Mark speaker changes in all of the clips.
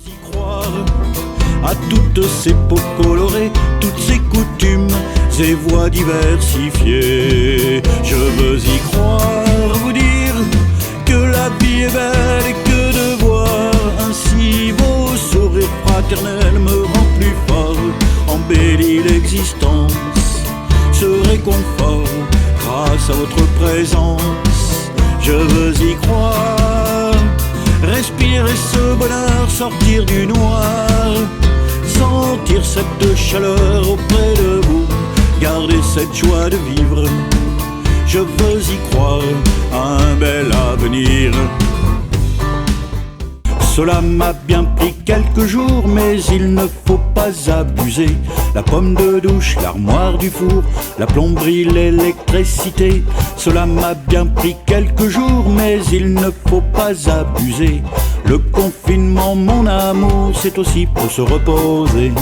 Speaker 1: Y croire à toutes ces peaux colorées, toutes ces coutumes et voix diversifiées. Je veux y croire, vous dire que la vie est belle et que de voir ainsi vos sourires fraternels me rend plus fort, embellit l'existence, ce réconfort grâce à votre présence. Je veux y croire, respirer ce bonheur, sortir du noir, sentir cette chaleur auprès de vous, garder cette joie de vivre. Je veux y croire à un bel avenir. Cela m'a bien pris quelques jours, mais il ne faut pas abuser. La pomme de douche, l'armoire du four, la plomberie, l'électricité. Cela m'a bien pris quelques jours, mais il ne faut pas abuser. Le confinement, mon amour, c'est aussi pour se reposer.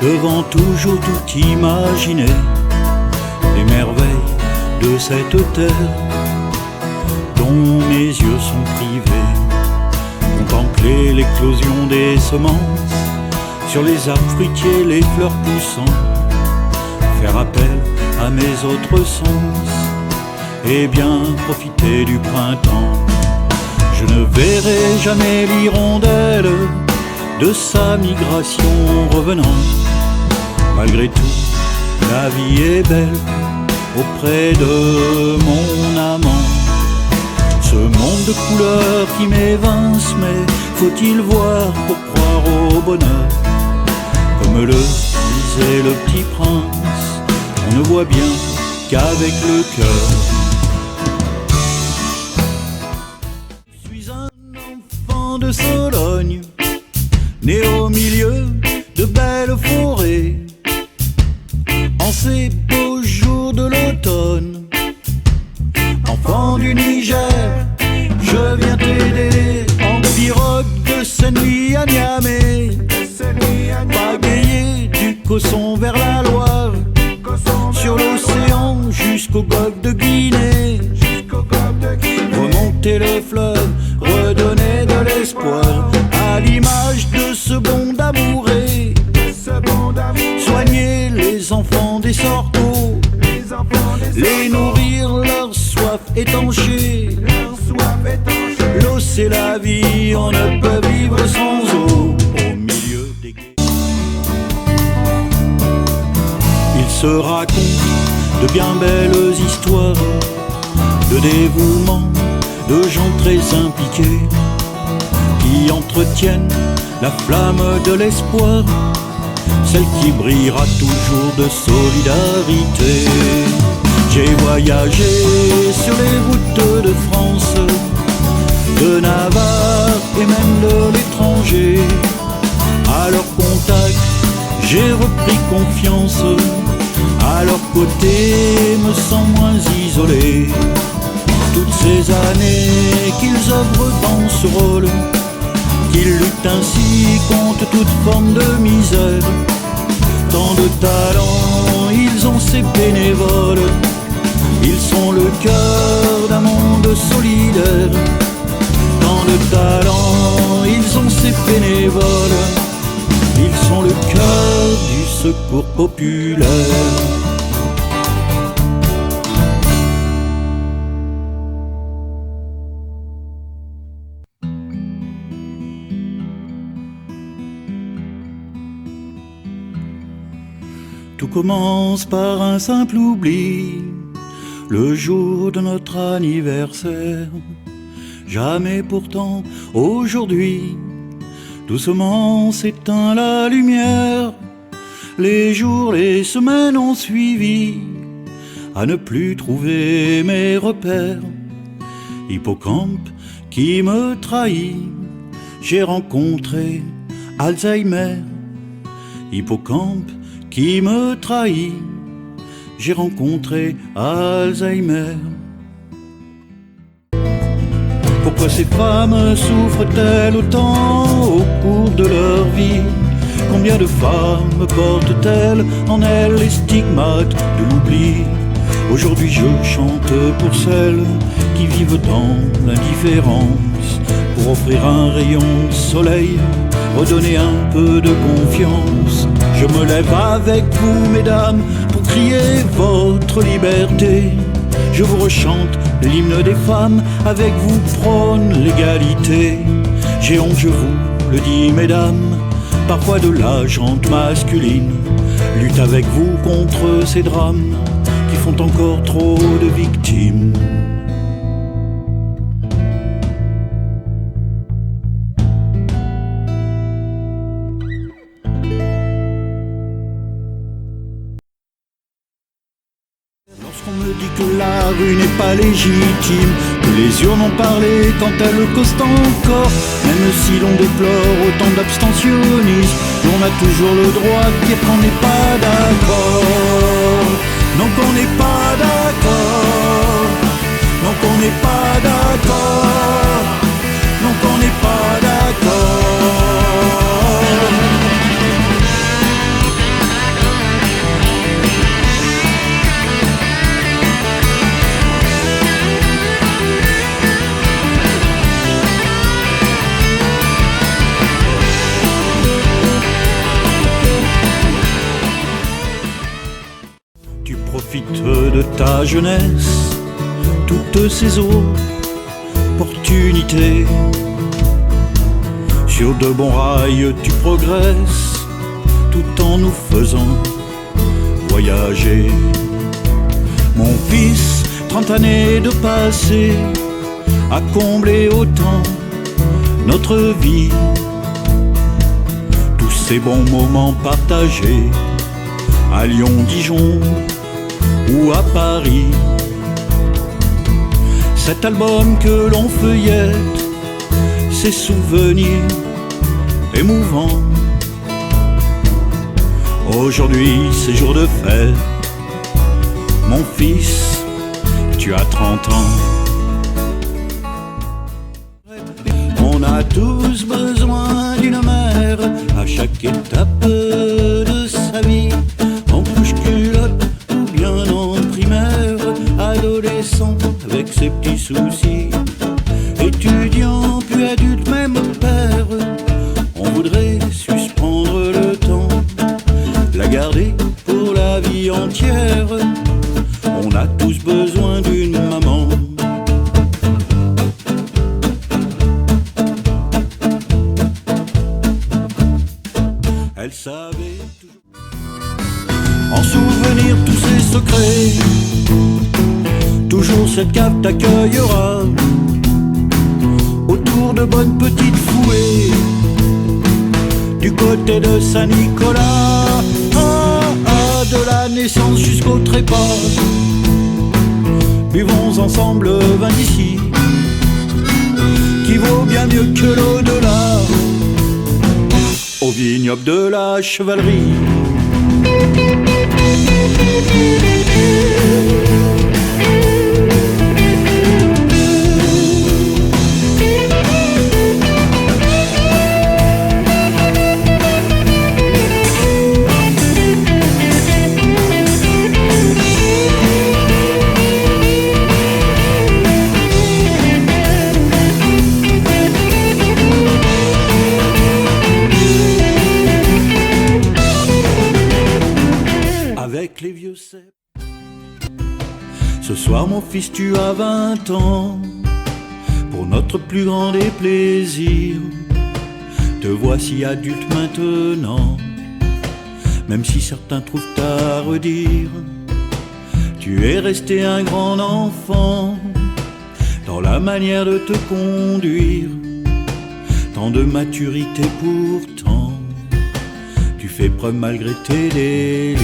Speaker 1: Devant toujours tout imaginer, les merveilles de cette terre dont mes yeux sont privés. Contempler l'éclosion des semences sur les arbres fruitiers, les fleurs poussant, faire appel à mes autres sens et bien profiter du printemps. Je ne verrai jamais l'hirondelle de sa migration revenant. Malgré tout, la vie est belle auprès de mon amant. Ce monde de couleurs qui m'évince, mais faut-il voir pour croire au bonheur? Comme le disait le petit prince, on ne voit bien qu'avec le cœur. Je suis un enfant de Sologne, né au milieu de belles forêts. En ces beaux jours de l'automne, enfant du Niger, je viens t'aider en pirogue de Saint-Louis à Niamey, pagayer du Cosson vers la Loire, sur l'océan jusqu'au golfe de Guinée, remonter le fleuve, redonner de l'espoir à l'image de ce bon d'amoureux, soigner les enfants des sorteaux, les nourrir, leur soif étanchée. L'eau c'est la vie, on ne peut vivre sans eau. Au milieu des guerres, il se raconte de bien belles histoires, de dévouement, de gens très impliqués, qui entretiennent la flamme de l'espoir, celle qui brillera toujours de solidarité. J'ai voyagé sur les routes de France, de Navarre et même de l'étranger. À leur contact, j'ai repris confiance, à leur côté, me sens moins isolé. Toutes ces années qu'ils œuvrent dans ce rôle, qu'ils luttent ainsi contre toute forme de misère. Tant de talent, ils ont ces bénévoles, ils sont le cœur d'un monde solidaire. Tant de talent, ils ont ces bénévoles, ils sont le cœur du secours populaire. Tout commence par un simple oubli, le jour de notre anniversaire. Jamais pourtant aujourd'hui, doucement s'éteint la lumière. Les jours, les semaines ont suivi, à ne plus trouver mes repères. Hippocampe qui me trahit, j'ai rencontré Alzheimer. Hippocampe qui me trahit, j'ai rencontré Alzheimer. Pourquoi ces femmes souffrent-elles autant au cours de leur vie? Combien de femmes portent-elles en elles les stigmates de l'oubli? Aujourd'hui je chante pour celles qui vivent dans l'indifférence, pour offrir un rayon de soleil, redonner un peu de confiance. Je me lève avec vous, mesdames, pour crier votre liberté. Je vous rechante l'hymne des femmes, avec vous prône l'égalité. J'ai honte, je vous le dis, mesdames, parfois de la jante masculine. Lutte avec vous contre ces drames qui font encore trop de victimes. Lorsqu'on me dit que la rue n'est pas légitime, que les urnes ont parlé quand elles costent encore, même si l'on déplore autant d'abstentionnisme, on a toujours le droit de dire qu'on n'est pas d'accord. Non, qu'on n'est pas d'accord. Non, qu'on n'est pas d'accord. Non, qu'on n'est pas d'accord. Tu profites de ta jeunesse, toutes ces opportunités. Sur de bons rails tu progresses, tout en nous faisant voyager. Mon fils, 30 années de passé, à combler autant notre vie. Tous ces bons moments partagés, à Lyon, Dijon ou à Paris. Cet album que l'on feuillette, ces souvenirs émouvants. Aujourd'hui c'est jour de fête, mon fils, tu as 30 ans. On a tous besoin d'une mère à chaque étape de sa vie, en couche-culotte ou bien en primaire, adolescent avec ses petits soucis, étudiant puis adulte, même père. On voudrait suspendre le temps, la garder pour la vie entière. On a tous besoin d'une maman. Elle savait toujours en souvenir tous ses secrets. Toujours cette cave t'accueillera autour de bonnes petites fouées. Du côté de Saint-Nicolas, de la naissance jusqu'au trépas. Buvons ensemble le vin d'ici, qui vaut bien mieux que l'au-delà, au vignoble de la chevalerie. Avec les vieux cèpes. Ce soir mon fils tu as 20 ans, pour notre plus grand des plaisirs. Te voici adulte maintenant, même si certains trouvent à redire. Tu es resté un grand enfant, dans la manière de te conduire. Tant de maturité pourtant, tu fais preuve malgré tes délires.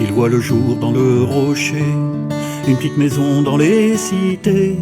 Speaker 1: Il voit le jour dans le rocher, une petite maison dans les cités,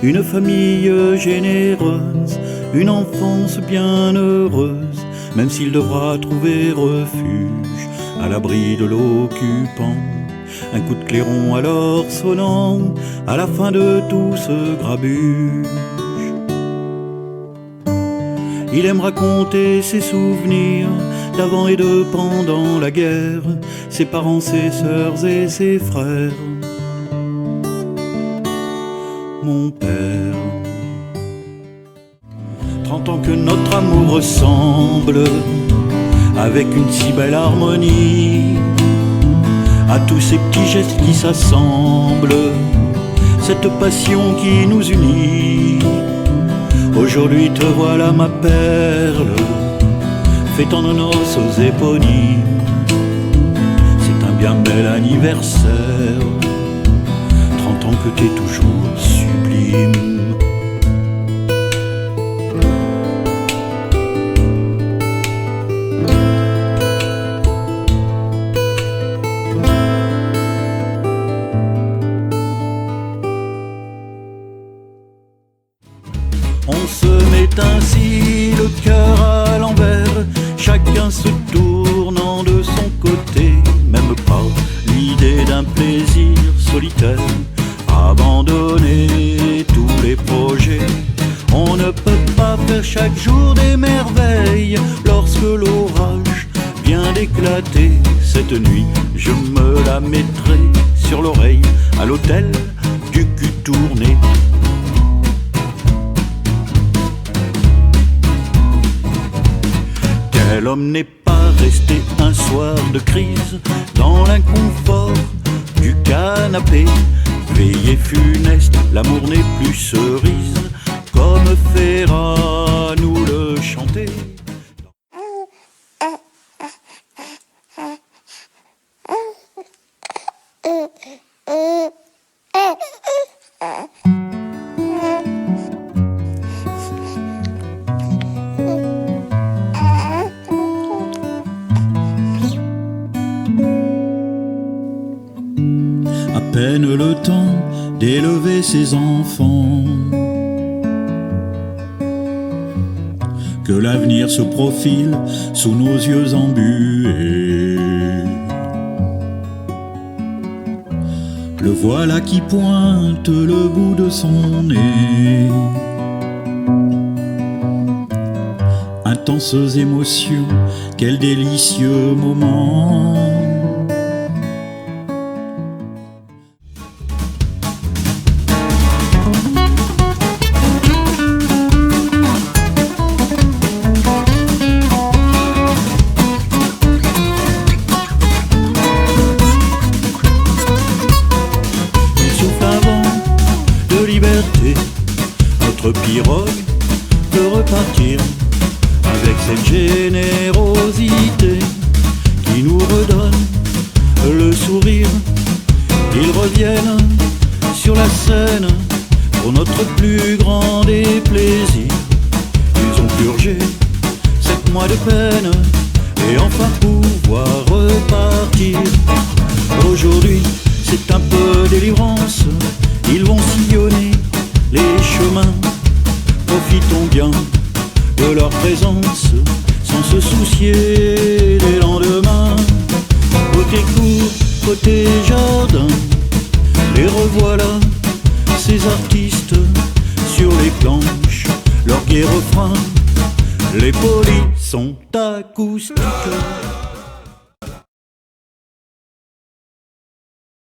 Speaker 1: une famille généreuse, une enfance bien heureuse, même s'il devra trouver refuge à l'abri de l'occupant. Un coup de clairon alors sonnant à la fin de tout ce grabuge. Il aime raconter ses souvenirs d'avant et de pendant la guerre, ses parents, ses sœurs et ses frères. Mon père, 30 ans que notre amour ressemble, avec une si belle harmonie, à tous ces petits gestes qui s'assemblent, cette passion qui nous unit. Aujourd'hui te voilà ma perle, fêtant nos noces aux éponymes. C'est un bien bel anniversaire, 30 ans que t'es toujours sublime. On se met ainsi le cœur à l'envers, chacun se tournant de son côté, même pas l'idée d'un plaisir solitaire, abandonner tous les projets. On ne peut pas faire chaque jour des merveilles, lorsque l'orage vient d'éclater. Cette nuit, je me la mettrai sur l'oreille, à l'hôtel du cul tourné. Quel homme n'est pas resté un soir de crise dans l'inconfort du canapé? Veillée funeste, l'amour n'est plus cerise, comme Ferrat nous le chantait. À peine le temps d'élever ses enfants, que l'avenir se profile sous nos yeux embués. Le voilà qui pointe le bout de son nez. Intenses émotions, quel délicieux moment. Notre pirogue peut repartir avec cette générosité qui nous redonne le sourire. Ils reviennent sur la scène pour notre plus grand déplaisir. Ils ont purgé 7 mois de peine et enfin pouvoir repartir. Aujourd'hui, c'est un peu délivrance. Ils vont sillonner les chemins. Profitons bien de leur présence sans se soucier des lendemains. Côté cour, côté jardin, les revoilà, ces artistes sur les planches, leur gai refrain. Les polis sont acoustiques.